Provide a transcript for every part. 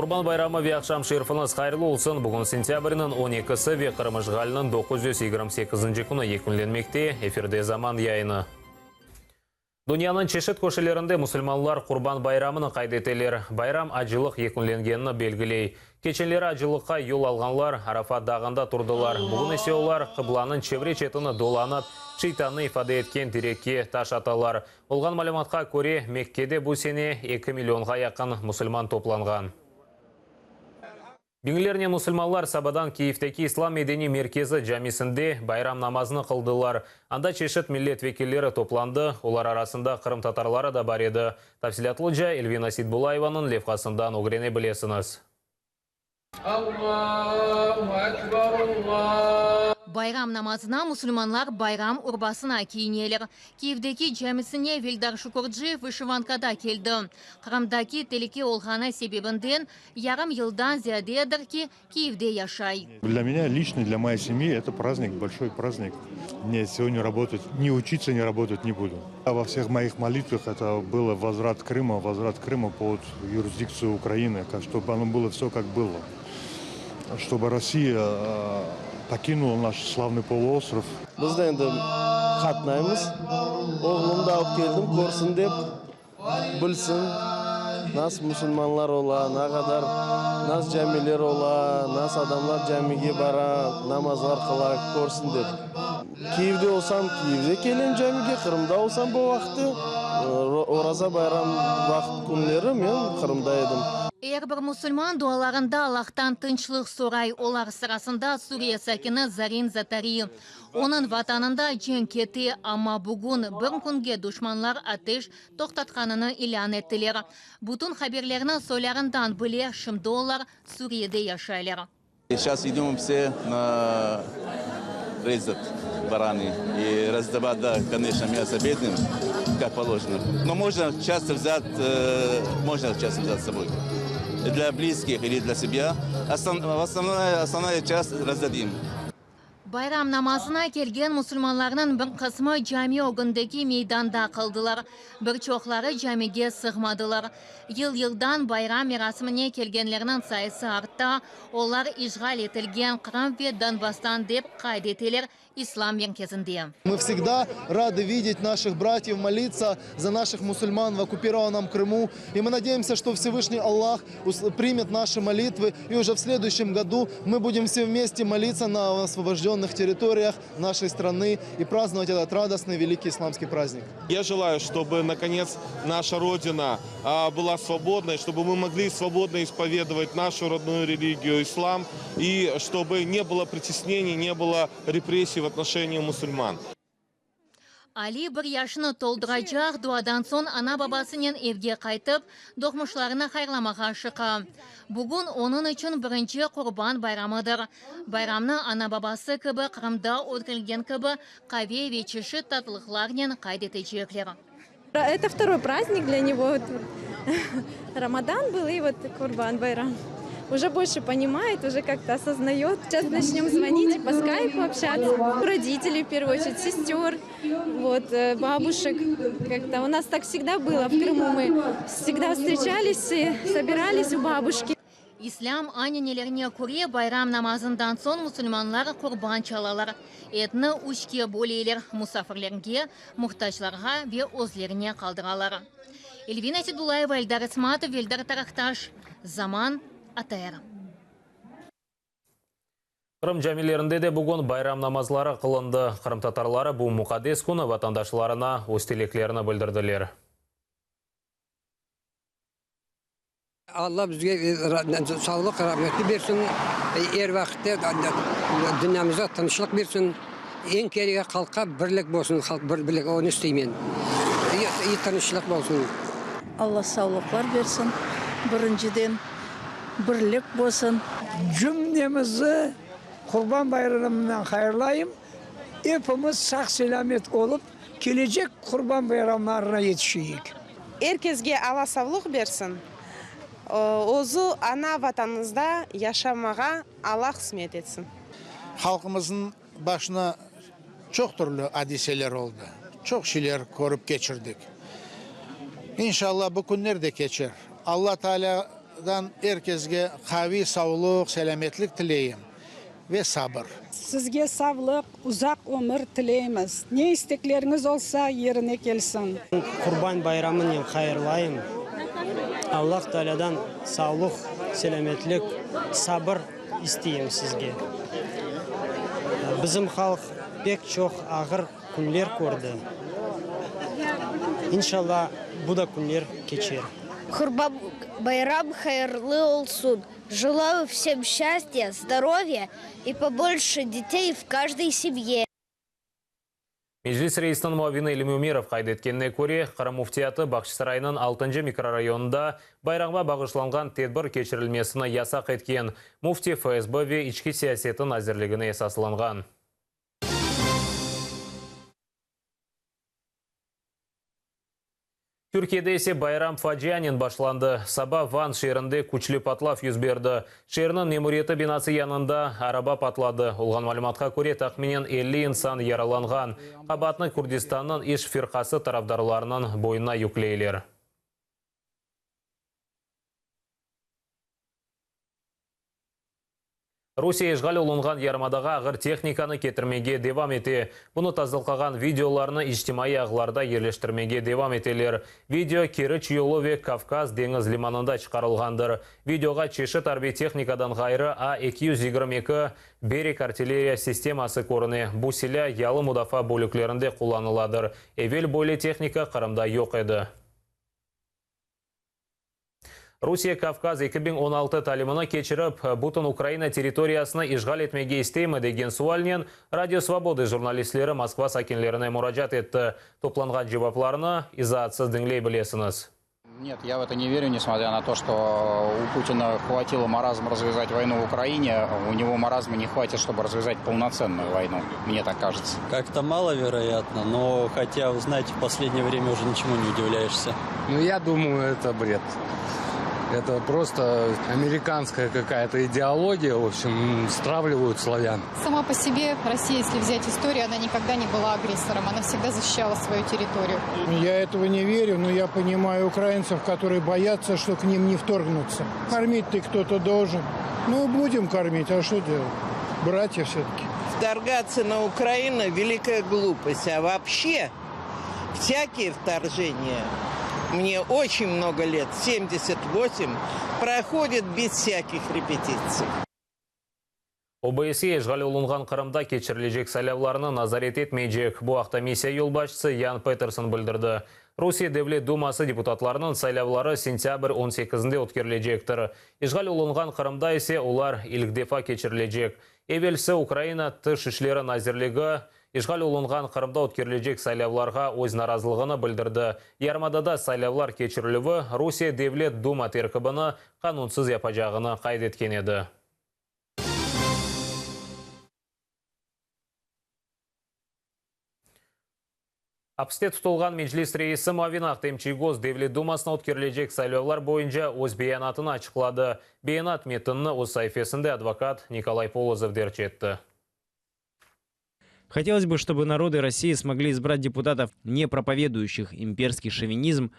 Құрбан байрамы вияқшам шерфіңіз қайырлы олсын. Бүгін сентябрінің 12-сі веқырымыжғалының 928 күні екінленмекте. Эфирде заман яйыны. Дүнияның чешет көшелерінде мұсылманлар Құрбан байрамыны қайдетелер. Байрам ажылық екінленгенін белгілей. Кеченлері ажылыққа yol алғанлар Арафат дағында тұрдылар. Бүгін есе олар қыбланың чевре четіні доланып, шейтаны ифаде еткен дирекке таш аталар. Олған малыматқа көре Меккеде бұл сене 2 миллионға яқын мұсылман топланған. Беңілеріне мұсылманлар Сабадан Киевтеки ислам медени меркезі жамисінде байрам намазыны қылдылар. Анда чешет миллет векелері топланды, олар арасында Қырым татарлары да бар еді. Тәпсилатлы жа Эльвина Сидбулаеваның левқасындан огрене білесіңіз. Байрам намазына мұсылманлар байрам урбасына кейінелер. Киевдеки жамисіне Вильдар Шукурджи вышиванкада келді. Қырамдаки телеке олғаны себебінден ярым жылдан зиядедір ки Киевде яшай. Для меня лично, для моей семьи это праздник, большой праздник. Мне сегодня работать, не учиться, не работать не буду. А во всех моих молитвах это было возврат Крыма под юрисдикцию Украины, чтобы оно было все как было. Чтобы Россия покинула наш славный полуостров. Biz de endi katnaymiz. Oğlum da alıp geldim, korsun dep, bilsin. Nas musulmanlar ola, ne kadar nas camiler ola, nas adamlar camiye bara, namazlar kıla, korsun dep. Kiev'de olsam Kiev'de gelin camiye, Kırım'da olsam bu vakti, Oraza bayram vakt günleri men Kırım'da edim. Eğer bir musulman dualarında Allah'tan tınçlık soray, olar sırasında Suriye sakini Zarin Zatari. Onun vatanında cenk etti ama bugün bir kunge düşmanlar ateş toxtatkanını ilan ettiler. Bütün haberlerini soylarından bile şimdi onlar Suriye'de yaşaylar. Сейчас идем все на резать бараны и раздавать, да, конечно, мясо бедным, как положено. Но можно часто взять с собой. Для близких или для себя. Основная часть раздадим. Bayram namazına kelgen musulmanlarının bir kısmı cami ogundaki meydanda kıldılar. Birçokları camiye sığmadılar. Yıl-yıldan bayram merasimine kelgenlerinin sayısı arttı. Onlar işgal etilgen Kırım ve Donbass'tan dep kaydetilir İslam merkezinde. Мы всегда рады видеть наших братьев, молиться за наших мусульман в оккупированном Крыму. И мы надеемся, что Всевышний Аллах примет наши молитвы. И уже в следующем году мы будем все вместе молиться на освобожденных территориях нашей страны и праздновать этот радостный великий исламский праздник. Я желаю, чтобы, наконец, наша Родина была свободной, чтобы мы могли свободно исповедовать нашу родную религию, ислам, и чтобы не было притеснений, не было репрессий в отношении мусульман. Ali bir yaşını tolduracak duadan son ana babasının evge kaytıp doğmuşlarına hayırlamağa şıkı. Bugün onun için birinci Kurban bayramıdır. Bayramını ana babası gibi Kırım'da öldürülgen gibi kahve ve çeşit tatlılıklarla kaydedecekler. Это второй праздник для него. Рамадан был и вот Курбан Байрам. Уже больше понимает, уже как-то осознает. Сейчас начнем звонить, по скайпу общаться. Родителей, в первую очередь, сестер, вот, бабушек. Как-то у нас так всегда было. В Крыму мы всегда встречались и собирались у бабушки. İslam annelerine göre bayram namazından son musulmanlar kurban çalalar. Etni üçke böleyler musafirlerge, muhtaçlarga ve özlerine kaldıralar. Elvina Sidbulayeva, Eldar Ismatov, Eldar Taraktaş, Zaman ATR. Қырым жамилерінде де бүгін байрам намазлары қылынды. Қырым татарлары бұл мұқадес күні ватандашларына өз тілеклерін білдірділер. Allah bizge sağlık, rahmeti versin. Vakitte dünyamıza tanışlık versin. En kereye halka birlik olsun, halk birlik onu isteyeyim. İyi tanışlık olsun. Allah sağlıklar versin. Birinciden birlik olsun. Cümlemizi Kurban Bayramı'ndan hayırlayım. Hepimiz sağ selamet olup gelecek Kurban Bayramlarına yetişeyik. Herkesge Allah sağlık versin. Ozu ana vatanınızda yaşamağa Allah kısmet etsin. Halkımızın başına çok türlü hadiseler oldu. Çok şeyler korup geçirdik. İnşallah bu günler de geçer. Allah Teala Аллах'dan herkesге хави, саулық, сәлеметлік тілейім ve sabır. Sizге саулық, ұзақ өмір тілейміз. Не істеклеріңіз олса, еріне келсін. Құрбан байрамын қайырлайым. Аллах Тааладан саулық, сәлеметлік, сабыр істейім сізге. Bizim халық пек çok ağır күнлер көрді. İnşallah bu da күнлер geçer. Құрбан байрам хайырлы олсун. Желаю всем счастья, здоровья и побольше детей в каждой семье. Межлис рейсінің Муавина Илimi Умеров қайдеткеніне көре, Қара муфтияты Бақшысарайының 6-шы микрорайонында байрамға бағышланған тедбір кешірілмесіні ясақ еткен муфти ФСБ ве ички сиясетін әзірлігіне есасыланған. Türkiye'de ise bayram facianin başlandı. Sabah Van şehrinde күчлі патлав yüz berdi. Şehrin memuriyeti binası yanında araba patladı. Olgan malumatқа көре тахминен 50 insan yaralanған. Qabatны Kürdistan'ın iş firqası tarafdarlarının boyuna yükleyler. Русия ешғал олынған ярмадаға ағыр техниканы кетірмеге девам ете. Бұны тазылқаған видеоларыны иштимai ағыларда ерлештірмеге девам етелер. Видео Керіч Йолы ве Кавказ деңіз лиманында чықарылғандыр. Видеоға чешет арби техникадан ғайры А-222 берек артиллерия системасы көріне. Бұл силя ялы мұдафа бөліклерінде қоланыладыр. Эвел бойлы техника қырымда yok еді. Русия Кавказ 2016 талимына кечіріп, бұтын Украина территориясына ишғал етмеге істеймі деген суалнен Радио Свободы журналистлері Москва сакинлеріне мұражат етті. Топланған жауапларына изаатсыз діңлей білесіңіз. Нет, я в это не верю, несмотря на то, что у Путина хватило маразма развязать войну в Украине, у него маразма не хватит, чтобы развязать полноценную войну, мне так кажется. Как-то маловероятно, но хотя, вы знаете, в последнее время уже ничему не удивляешься. Ну, я думаю, это бред. Это просто американская какая-то идеология, в общем, стравливают славян. Сама по себе Россия, если взять историю, она никогда не была агрессором, она всегда защищала свою территорию. Я этого не верю, но я понимаю украинцев, которые боятся, что к ним не вторгнутся. Кормить-то кто-то должен. Ну, будем кормить, а что делать? Братья все-таки. Вторгаться на Украину – великая глупость, а вообще всякие вторжения – мне очень много лет, 78, проходит без всяких репетиций. ОБСЕ ешғал олынған Қырымда кечірілежек сайлауларыны назарет етмейжек. Бұл ақта миссия елбашысы Ян Петерсон білдірді. Русия Девлет Думасы депутатларының сайлаулары сентябрь 18-де өткерілежектір. Ешғал олынған Қырымда есе олар илгдефа кечірілежек. Евелсі Украина тыш ішлері назерлігі ешғал олынған Қырымда өткерілежек сайлауларға өз наразылығыны білдірді. Ярмадада сайлаулар кечірілігі Русия Девлет Дума теркібіні қанунсыз япажағыны қайдеткен еді. Апстет тұтылған Меджлис рейсі Муавина Ақтемчигоз Девлет Думасына өткерілежек сайлаулар бойынша өз бейанатын ашықлады. Бейанат метінні өз сайфесінде адвокат Николай Полозов дерчетті. Хотелось бы, чтобы народы России смогли избрать депутатов, не проповедующих имперский шовинизм,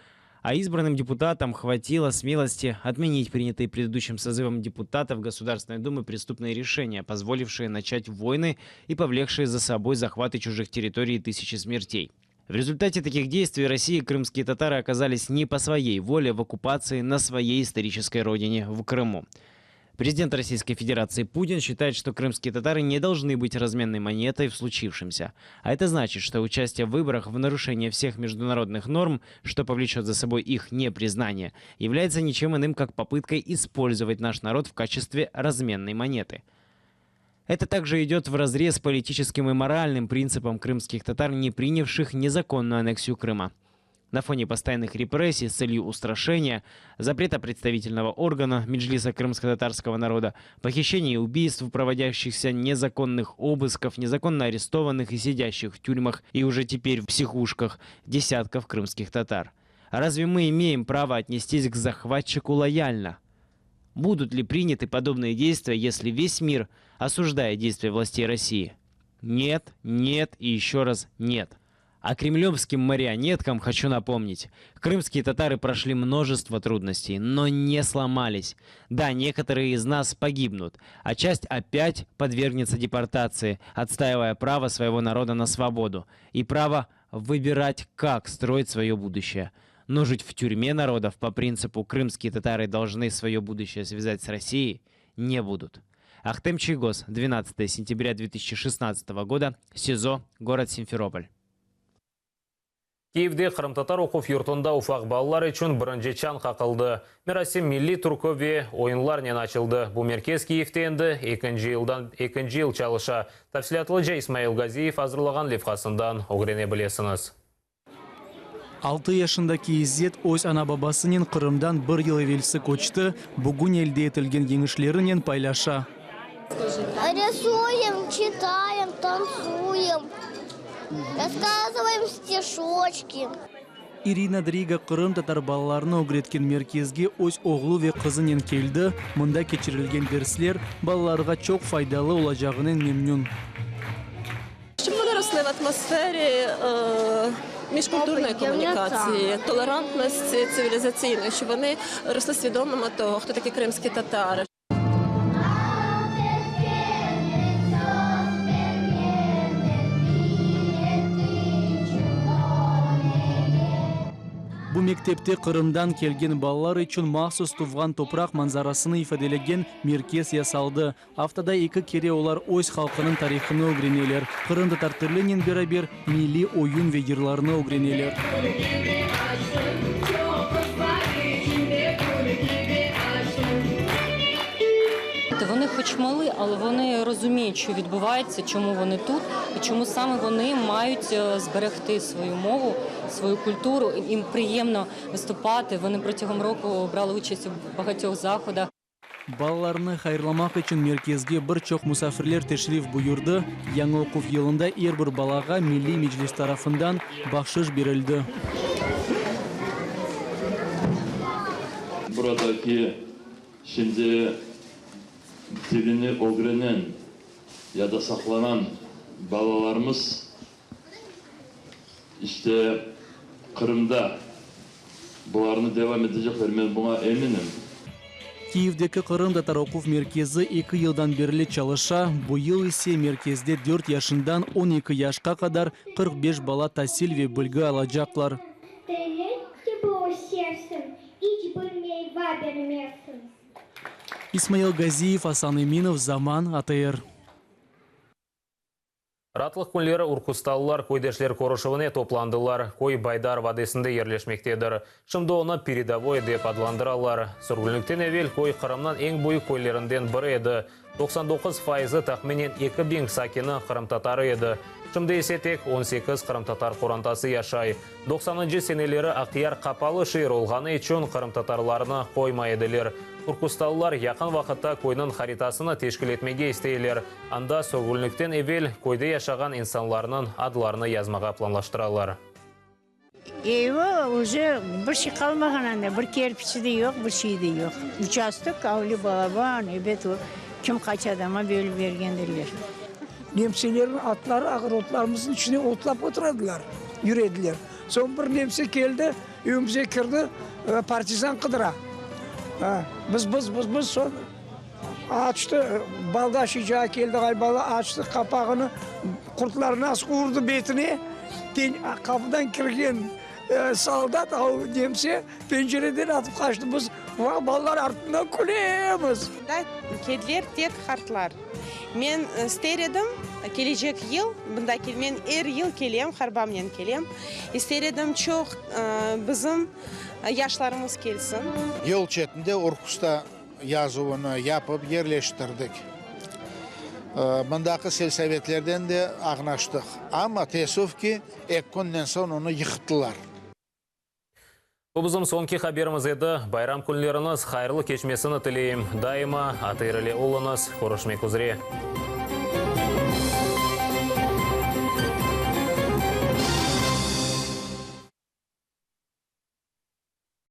а избранным депутатам хватило смелости отменить принятые предыдущим созывом депутатов Государственной Думы преступные решения, позволившие начать войны и повлекшие за собой захваты чужих территорий и тысячи смертей. В результате таких действий Россия и крымские татары оказались не по своей воле в оккупации на своей исторической родине, в Крыму. Президент Российской Федерации Путин считает, что крымские татары не должны быть разменной монетой в случившемся. А это значит, что участие в выборах в нарушение всех международных норм, что повлечет за собой их непризнание, является ничем иным, как попыткой использовать наш народ в качестве разменной монеты. Это также идет вразрез с политическим и моральным принципом крымских татар, не принявших незаконную аннексию Крыма. На фоне постоянных репрессий с целью устрашения, запрета представительного органа Меджлиса крымско-татарского народа, похищений и убийств, проводящихся незаконных обысков, незаконно арестованных и сидящих в тюрьмах и уже теперь в психушках десятков крымских татар. А разве мы имеем право отнестись к захватчику лояльно? Будут ли приняты подобные действия, если весь мир осуждает действия властей России? Нет, нет и еще раз нет. А кремлевским марионеткам хочу напомнить. Крымские татары прошли множество трудностей, но не сломались. Да, некоторые из нас погибнут, а часть опять подвергнется депортации, отстаивая право своего народа на свободу и право выбирать, как строить свое будущее. Но жить в тюрьме народов по принципу «крымские татары должны свое будущее связать с Россией» не будут. Ахтем Чайгоз, 12 сентября 2016 года, СИЗО, город Симферополь. Киевде Қырым-татар оқу йұртында уфақ балалар үшін бірінші чан қақылды. Мерасим милли туркове ойынлар нен açıldı. Bu merkez Киевте енді 2 yıl çalışa. Tafsilatlıca İsmail Газиев hazırlagan lefkasından öğrene bilesiniz. 6 yaşındaki İzzet öz ana babasının Kırım'dan 1 yıl evvelsi koçtu. Bugün elde etilgen yengişlerinin paylaşa. Рисуем, читаем, танцуем, рассказываем стишочки. Ирина Дрига Kırım tatar ballarını öğretken merkezge öz oğlu ve kızının keldi. Mında geçirilgen dersler ballarga çok faydalı olacağının memnun. Щоб вони росли в атмосфері міжкультурної комунікації, толерантності цивілізаційної, щоб вони росли свідомими того, хто такі кримські татари. Bu mektepte Kırım'dan kelgen ballar için mahsus tuğan toprak manzarasını ifadelegen merkez yasaldı. Haftada 2 kere olar öz halkının tarihini öğreneler. Kırım tatar türleriyle beraber milli oyun ve yırlarını öğreneler. Вони хоч мали, але вони розуміють, що відбувається, чому вони тут і чому саме вони мають зберегти свою мову, свою культуру. Їм приємно виступати. Вони протягом року брали участь у багатьох заходах. Балаларını hayırlamak için merkezge birçok misafirler teşrif buyurdu. Yangi okul yılında her bir balaga Milli Meclis tarafından bahşiş verildi. Buradaki şimdi dilini öğrenen ya da saklanan balalarımız işte Kırım'da bularını devam edecekler. Ben buna eminim. Kiev'deki Kırım Tatar Okul Merkezi 2 yıldan beri çalışa. Bu yıl ise merkezde 4 yaşından 12 yaşa kadar 45 bala tahsil ve bilgi alacaklar. İsmail Gaziyev, Hasan Eminov, Zaman, ATR. Ратлық күнлері Уркусталылар көйдешлер Корошевіне топlandылар. Кой Байдар вадесінде ерлешмектедір. Шымды оны передовой деп адlandыралар. Сүргіліктен әвел кой Қырымнан ең бойы көйлерінден бірі еді. 99% тақменен 2000 сакені Қырым татары еді. Шымды есе тек 18 Қырым татар қорантасы яшай. 90-шы сенелері Ақтияр қапалы шиыр олғаны үшін Қырым татарларына қоймай еділер. Уркусталылар яқын вақытта койның харитасыны тешкіл етмеге істейлер. Анда сөгілініктен әвел койды яшаған инсанларының адларыны язмаға планлаштыралар. Уже bir şey kalmagan anne, bir kerpiçi de yok, bir şey de yok. Uçastık, avli balaban, evet o kim kaç adama böyle vergendirler. Nemselerin atları ağır otlarımızın içine otlap oturadılar, yürüdüler. Son bir nemse geldi, evimize girdi, partizan kıdıra. Biz son açtı, balda şicağı geldi galiba, açtı kapağını, kurtlarını az vurdu betini. Kapıdan kirgen saldat nemse pencereden atıp kaçtı. Biz ballar артынан kulemiz. Kediler tek hartlar. Men isterim gelecek yıl, bunda men her yıl kelem, harbamnen kelem. İsterim çok bizim yaşlarımız kelsin. Yol chetinde Orkusta yazıvını yapıp yerleştirdik. Bundaki selsovetlerden de ağnaştık. Ama teessüf ki 2 günden sonra onu yıktılar. Bu bizim sonki haberimiz edi. Bayram күнлеріңіз хайырлы кечмесіні тілейім. Дайыма атайрылы олыңыз. Көрішмек үзре.